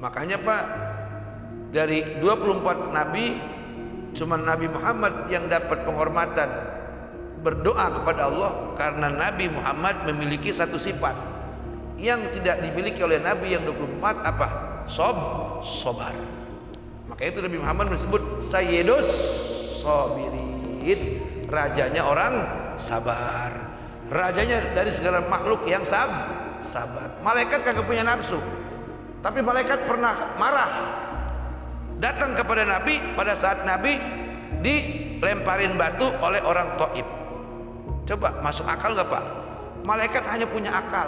Makanya Pak, dari 24 nabi cuma Nabi Muhammad yang dapat penghormatan berdoa kepada Allah, karena Nabi Muhammad memiliki satu sifat yang tidak dimiliki oleh nabi yang 24, apa? Sobar. Maka itu Nabi Muhammad disebut Sayyidus Sabirin, rajanya orang sabar, rajanya dari segala makhluk yang sabar. Malaikat kagak punya nafsu, tapi malaikat pernah marah datang kepada Nabi pada saat Nabi dilemparin batu oleh orang Taif. Coba masuk akal nggak Pak? Malaikat hanya punya akal,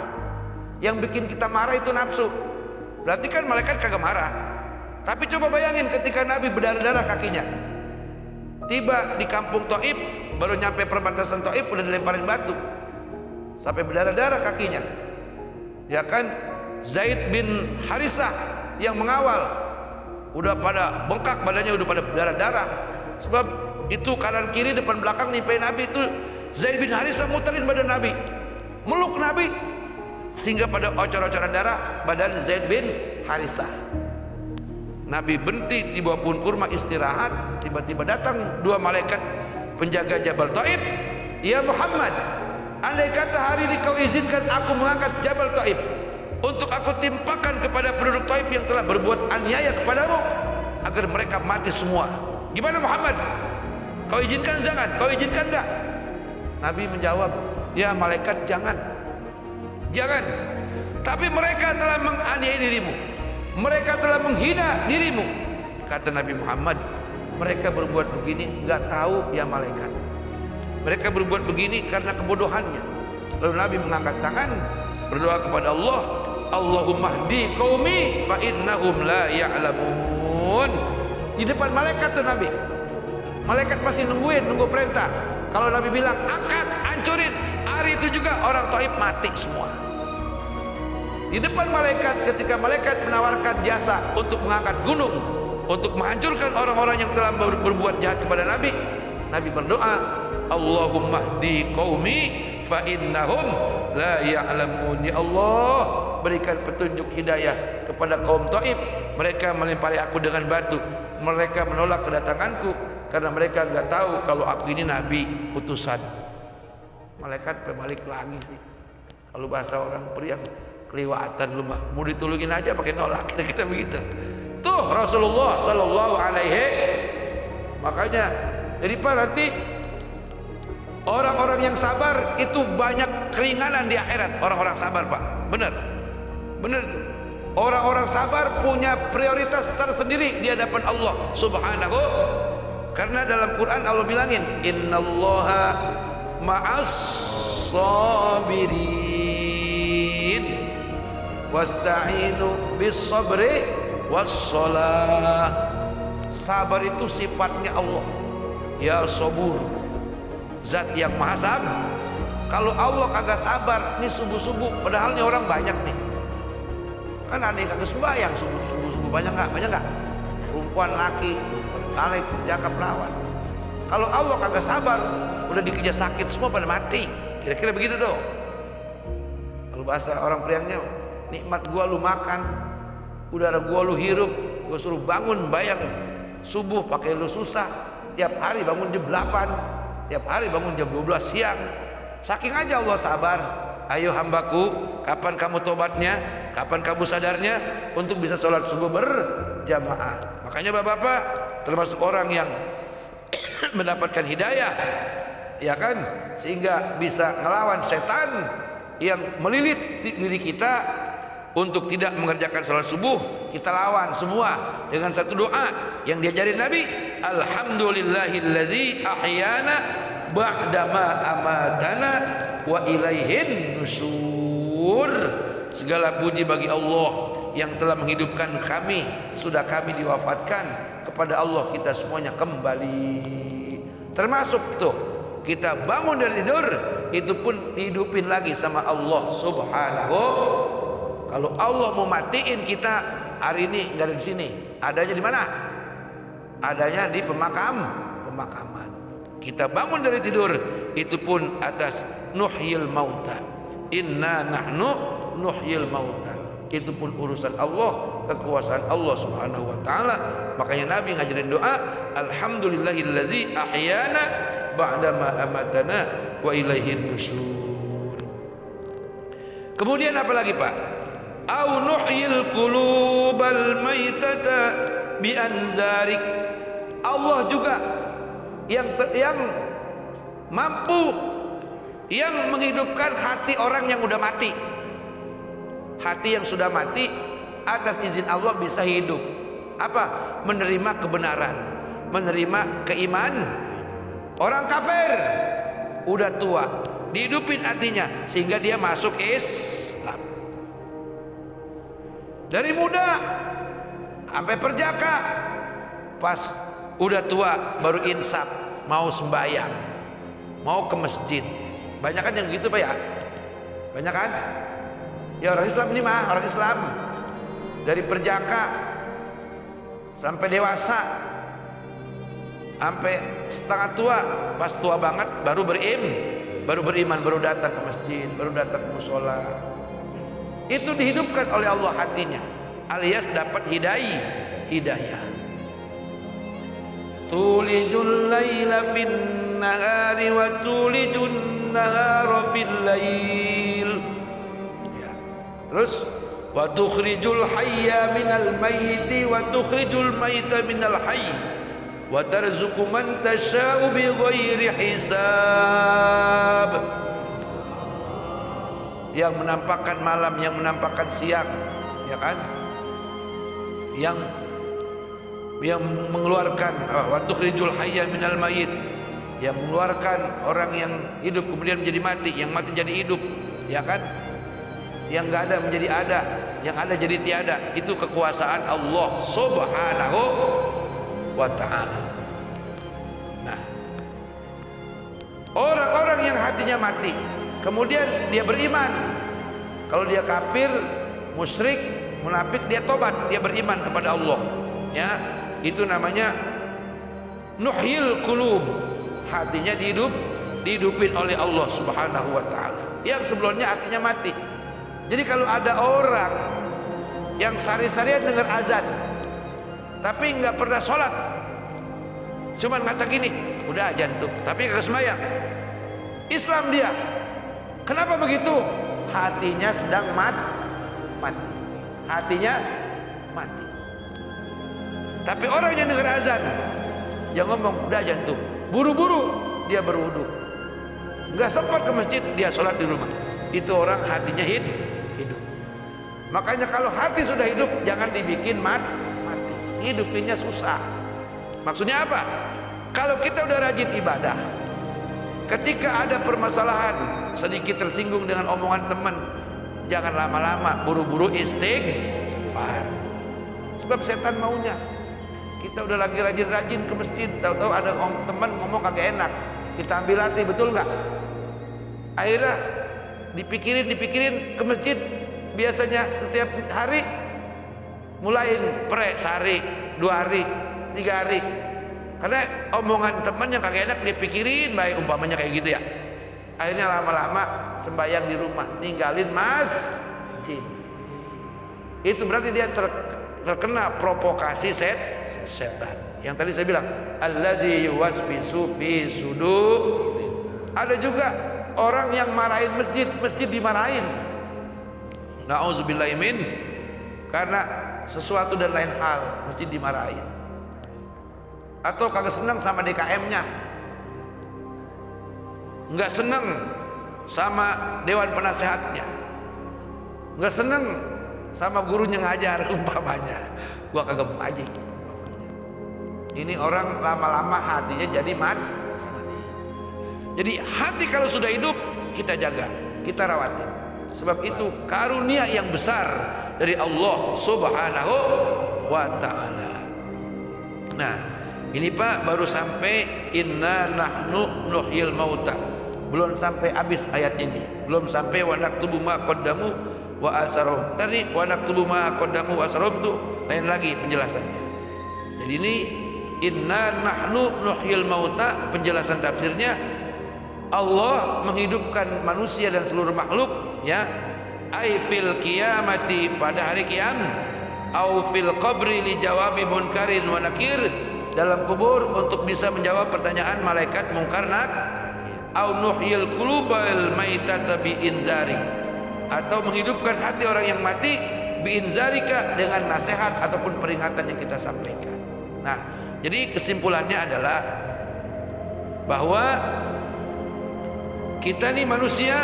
yang bikin kita marah itu nafsu. Berarti kan malaikat kagak marah. Tapi coba bayangin ketika Nabi berdarah-darah kakinya, tiba di kampung Taif, baru nyampe perbatasan Taif udah dilemparin batu sampai berdarah-darah kakinya. Ya kan, Zaid bin Harisah yang mengawal udah pada bengkak badannya, udah pada berdarah-darah. Sebab itu kanan kiri depan belakang nimpain Nabi. Itu Zaid bin Harisah muterin badan Nabi, meluk Nabi, sehingga pada ocor-ocoran darah badan Zaid bin Harisah. Nabi berhenti di bawah pohon kurma istirahat. Tiba-tiba datang dua malaikat penjaga Jabal Taif. Ya Muhammad, andai kata hari ini kau izinkan aku mengangkat Jabal Taif untuk aku timpakan kepada penduduk Taif yang telah berbuat aniaya kepadamu, agar mereka mati semua, gimana Muhammad? Kau izinkan? Jangan. Kau izinkan enggak? Nabi menjawab, ya malaikat, jangan. Tapi mereka telah menganiaya dirimu, mereka telah menghina dirimu. Kata Nabi Muhammad, mereka berbuat begini enggak tahu ya malaikat, mereka berbuat begini karena kebodohannya. Lalu Nabi mengangkat tangan berdoa kepada Allah, Allahumma hdi qaumi fa innahum la ya'lamun. Di depan malaikat tuh Nabi, malaikat masih nunggu perintah. Kalau Nabi bilang angkat, hancurin, hari itu juga orang Taif mati semua. Di depan malaikat, ketika malaikat menawarkan jasa untuk mengangkat gunung, untuk menghancurkan orang-orang yang telah berbuat jahat kepada Nabi, Nabi berdoa, Allahumma hdi qaumi fa innahum la ya'lamun. Ya Allah, berikan petunjuk hidayah kepada kaum Taif. Mereka melempari aku dengan batu, mereka menolak kedatanganku karena mereka enggak tahu kalau aku ini nabi utusan. Malaikat berbalik lagi sih. Kalau bahasa orang Priang, keliwatan lu mah, mau ditulungin aja pakai nolak, kira-kira begitu. Tuh Rasulullah sallallahu alaihi. Makanya jadi Pak, nanti orang-orang yang sabar itu banyak keringanan di akhirat. Orang-orang sabar Pak, bener itu. Orang-orang sabar punya prioritas tersendiri di hadapan Allah Subhanahu. Karena dalam Quran Allah bilangin, innallaha ma'as sabirin wasta'inu bis sabri was shalah. Sabar itu sifatnya Allah. Ya sabur, zat yang maha sabar. Kalau Allah kagak sabar, nih subuh-subuh, padahal nih orang banyak nih. Kan ada yang kagak sembahyang subuh-subuh, banyak nggak? Perempuan, laki, caleg, jaka, perawan. Kalau Allah kagak sabar, udah dikejar sakit semua pada mati. Kira-kira begitu tuh. Kalau bahasa orang Priangnya, nikmat gua lu makan, udara gua lu hirup, gua suruh bangun bayang subuh pakai lu susah. Tiap hari bangun jam 8, tiap hari bangun jam 12 siang. Saking aja Allah sabar. Ayo hambaku, kapan kamu tobatnya? Kapan kamu sadarnya untuk bisa sholat subuh berjamaah? Makanya bapak-bapak termasuk orang yang mendapatkan hidayah, ya kan, sehingga bisa ngelawan setan yang melilit diri kita untuk tidak mengerjakan sholat subuh. Kita lawan semua dengan satu doa yang diajarin Nabi, alhamdulillahilladzi ahyana ba'dama amatana wa ilaihin nusyur. Segala puji bagi Allah yang telah menghidupkan kami, sudah kami diwafatkan, kepada Allah kita semuanya kembali. Termasuk tuh kita bangun dari tidur, itu pun dihidupin lagi sama Allah Subhanahu. Kalau Allah mau matiin kita hari ini nggak ada di sini, adanya di mana? Adanya di pemakaman. Kita bangun dari tidur, itu pun atas nuhyil mauta. Inna nahnu nuhyil mauta. Itu pun urusan Allah, kekuasaan Allah Subhanahu wa taala. Makanya Nabi ngajarin doa, alhamdulillahillazi ahyana ba'dama amatana wa ilaihin nusyur. Kemudian apa lagi, Pak? Au nuhyil qulubal maitata bi anzarik. Allah juga yang mampu yang menghidupkan hati orang yang udah mati. Hati yang sudah mati atas izin Allah bisa hidup. Apa? Menerima kebenaran, menerima keimanan. Orang kafir udah tua, dihidupin hatinya sehingga dia masuk Islam. Dari muda sampai perjaka, pas udah tua baru insaf, mau sembahyang, mau ke masjid. Banyak kan yang gitu, Pak ya? Banyak kan? Ya orang Islam ini mah, orang Islam dari perjaka sampai dewasa, sampai setengah tua, pas tua banget baru beriman, baru datang ke masjid, baru datang ke musola. Itu dihidupkan oleh Allah hatinya, alias dapat hidayah. Tulijul laila fin nahari wa tulijun nahara fil lail. Ya. Terus wa tukhrijul hayya minal mayyiti wa tukhrijul mayyita minal hayy wa tarzuqu man tasha'u bighairi hisab. Yang menampakkan malam, yang menampakkan siang, ya kan? Yang mengeluarkan wa tukhrijul hayya minal mayyit, yang mengeluarkan orang yang hidup kemudian menjadi mati, yang mati jadi hidup, ya kan? Yang enggak ada menjadi ada, yang ada jadi tiada. Itu kekuasaan Allah Subhanahu wa taala. Nah, orang-orang yang hatinya mati kemudian dia beriman, kalau dia kafir, musyrik, munafik, dia tobat, dia beriman kepada Allah, ya, itu namanya nuhyil qulub, hatinya dihidupin oleh Allah Subhanahu wa taala. Yang sebelumnya hatinya mati. Jadi kalau ada orang yang sehari-harian dengar azan tapi nggak pernah sholat, cuman kata gini, udah azan tuh, tapi nggak sembahyang, Islam dia. Kenapa begitu? Hatinya sedang mati. Hatinya mati. Tapi orang yang dengar azan, yang ngomong udah azan tuh, buru-buru dia berwudu, nggak sempat ke masjid, dia sholat di rumah. Itu orang hatinya hidup. Makanya kalau hati sudah hidup, jangan dibikin mati. Hidupinnya susah. Maksudnya apa? Kalau kita udah rajin ibadah, ketika ada permasalahan, sedikit tersinggung dengan omongan teman, jangan lama-lama, buru-buru istighfar. Sebab setan maunya kita udah lagi rajin-rajin ke masjid, tahu-tahu ada teman ngomong kagak enak, kita ambil hati, betul nggak? Akhirnya dipikirin ke masjid. Biasanya setiap hari mulain sehari, 2 hari, 3 hari, karena omongan teman yang kagak enak dipikirin, baik umpamanya kayak gitu ya. Akhirnya lama-lama sembahyang di rumah, ninggalin masjid. Itu berarti dia terkena provokasi setan. Yang tadi saya bilang, allazi yuwaswisu fi sudur. Ada juga orang yang marahin masjid dimarahin. Na'udzubillahi min, karena sesuatu dan lain hal masjid dimarahin. Atau kagak senang sama DKM-nya, nggak senang sama dewan penasehatnya, nggak senang sama gurunya ngajar umpamanya, gua kagak mau ngaji. Ini orang lama-lama hatinya jadi mati. Jadi hati kalau sudah hidup kita jaga, kita rawatin. Sebab itu karunia yang besar dari Allah Subhanahu wa taala. Nah, ini Pak baru sampai inna nahnu nuhyil mauta. Belum sampai habis ayat ini. Belum sampai wa naktubu ma qaddamu wa asarum. Tadi wa naktubu ma qaddamu wa asarum itu lain lagi penjelasannya. Jadi ini inna nahnu nuhyil mauta, penjelasan tafsirnya Allah menghidupkan manusia dan seluruh makhluk, ya, ai fil qiyamati, pada hari kiamat, au fil qabri li jawabi munkarin wa nakir, dalam kubur untuk bisa menjawab pertanyaan malaikat mungkar au nuhyil qulubal maitata bi inzari, atau menghidupkan hati orang yang mati bi inzarika, dengan nasihat ataupun peringatan yang kita sampaikan. Nah, jadi kesimpulannya adalah bahwa kita nih manusia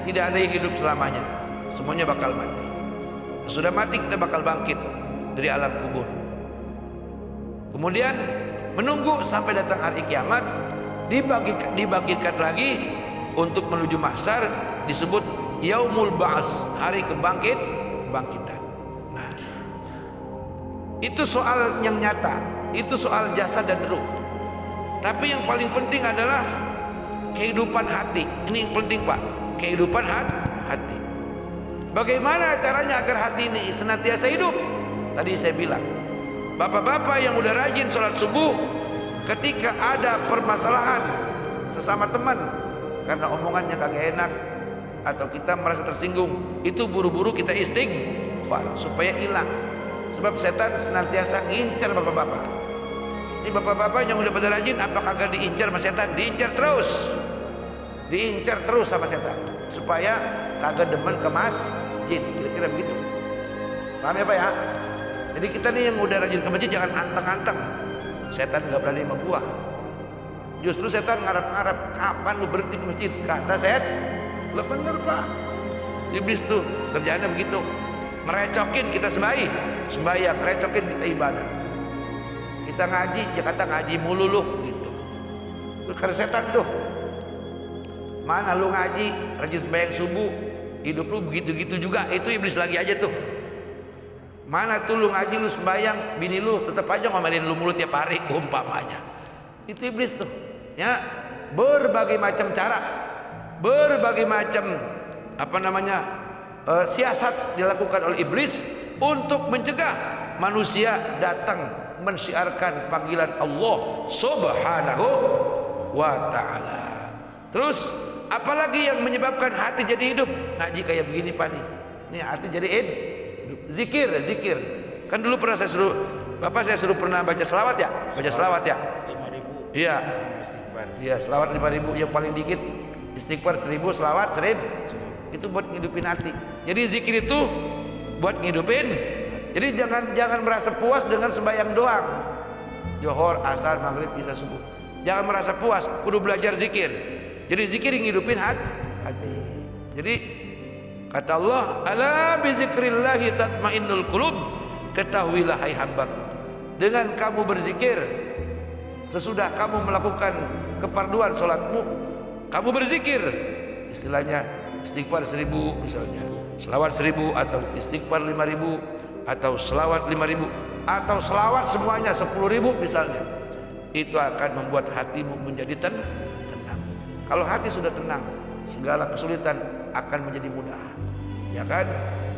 tidak ada yang hidup selamanya, semuanya bakal mati. Sudah mati kita bakal bangkit dari alam kubur, kemudian menunggu sampai datang hari kiamat, dibangkitkan lagi untuk menuju mahsyar, disebut yaumul ba'ats, hari kebangkitan. Nah, itu soal yang nyata, itu soal jasad dan ruh. Tapi yang paling penting adalah kehidupan hati. Ini yang penting, Pak, kehidupan hati. Bagaimana caranya agar hati ini senantiasa hidup? Tadi saya bilang, bapak-bapak yang udah rajin sholat subuh, ketika ada permasalahan sesama teman karena omongannya kagak enak atau kita merasa tersinggung, itu buru-buru kita istighfar supaya hilang. Sebab setan senantiasa ngincar bapak-bapak. Ini bapak-bapak yang udah pada rajin, apa kagak diincar sama setan? Diincar terus sama setan supaya kagak demen ke masjid, kira-kira begitu. Paham ya Pak ya? Jadi kita nih yang udah rajin ke masjid jangan anteng-anteng. Setan nggak berani sama gua. Justru setan ngarap-ngarap kapan lu berhenti ke masjid. Kata setan, lu bener Pak. Iblis tuh kerjaannya begitu, merecokin kita sembahyang, merecokin kita ibadah. Kita ngaji, dia kata ngaji mulu lu gitu. Itu karena setan tuh. Mana lu ngaji, rajin sembahyang subuh, hidup lu begitu-gitu juga, itu iblis lagi aja tuh. Mana tuh lu ngaji, lu sembahyang, bini lu tetap aja ngomelin lu mulu tiap hari umpamanya. Itu iblis tuh. Ya, berbagai macam cara, berbagai macam siasat dilakukan oleh iblis untuk mencegah manusia datang mensyiarkan panggilan Allah Subhanahu wa ta'ala. Terus apalagi yang menyebabkan hati jadi hidup? Ngaji kayak begini Pak nih. Nih hati jadi hidup. Zikir. Kan dulu pernah saya suruh pernah baca selawat ya? Baca selawat ya? 5.000. Iya. Istighfar. Iya, selawat 5.000 yang paling dikit. Istighfar 1.000, selawat 1.000. Itu buat ngidupin hati. Jadi zikir itu buat ngidupin. Jadi jangan merasa puas dengan sembahyang doang. Johor, asar, maghrib, isya, subuh. Jangan merasa puas, kudu belajar zikir. Jadi zikir yang ngidupin hati. Jadi kata Allah, ala bizikrillahi tatmainnul qulub, ketahuilah hai hambaku, dengan kamu berzikir, sesudah kamu melakukan kefarduan sholatmu, kamu berzikir, istilahnya istighfar 1.000 misalnya, selawat 1.000 atau istighfar 5.000 atau selawat 5.000 atau selawat semuanya 10.000 misalnya, itu akan membuat hatimu menjadi tenang. Kalau hati sudah tenang, segala kesulitan akan menjadi mudah, ya kan?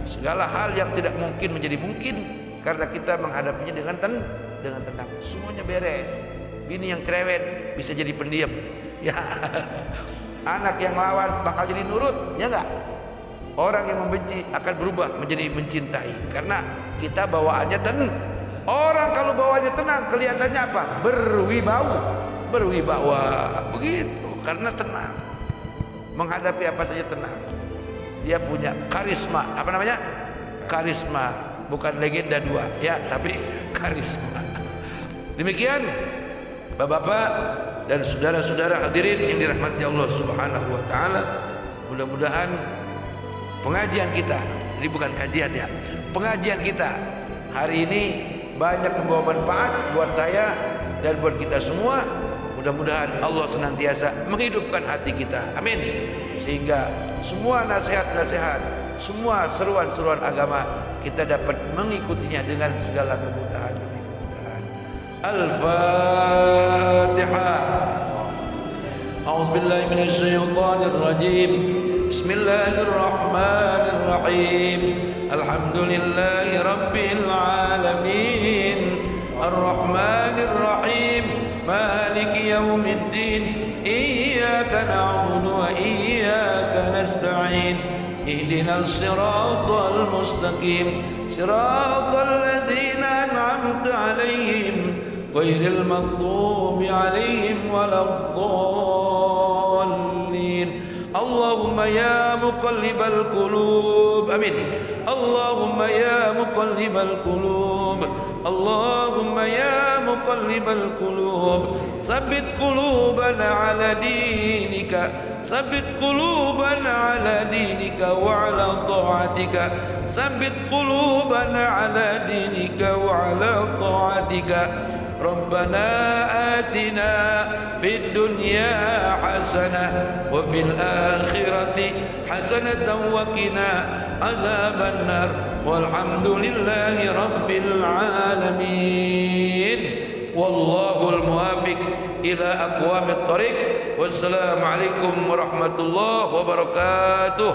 Segala hal yang tidak mungkin menjadi mungkin karena kita menghadapinya dengan tenang. Semuanya beres. Bini yang cerewet bisa jadi pendiam, ya. Anak yang lawan bakal jadi nurut, ya enggak? Orang yang membenci akan berubah menjadi mencintai karena kita bawaannya tenang. Orang kalau bawaannya tenang kelihatannya apa? Berwibawa begitu karena tenang. Menghadapi apa saja tenang. Dia punya karisma, apa namanya? Karisma, bukan legenda 2 ya, tapi karisma. Demikian Bapak-bapak dan saudara-saudara hadirin yang dirahmati Allah Subhanahu wa taala, mudah-mudahan pengajian kita, jadi bukan kajian ya, pengajian kita hari ini banyak membawa manfaat buat saya dan buat kita semua. Mudah-mudahan Allah senantiasa menghidupkan hati kita, amin, sehingga semua nasihat-nasihat, semua seruan-seruan agama kita dapat mengikutinya dengan segala kemudahan. Al-Fatihah. A'udzu billahi minasy syaithanir rajim. Bismillahirrahmanirrahim. Alhamdulillahi rabbil alamin. Ar-Rahmanir Rahim. Maliki yaumiddin. Iyyaka na'budu wa iyyaka nasta'in. اهدنا الصراط المستقيم صراط الذين أنعمت عليهم غير المغضوب عليهم ولا الضالين اللهم يا مقلب القلوب آمين اللهم يا مقلب القلوب اللهم يا مقلب القلوب ثبت قلوبنا على دينك ثبت قلوبنا على دينك وعلى طاعتك ثبت قلوبنا على دينك وعلى طاعتك ربنا آتنا في الدنيا حسنة وفي الآخرة حسنة وقنا عذاب النار والحمد لله رب العالمين والله الموافق إلى أقوام الطريق والسلام عليكم ورحمة الله وبركاته.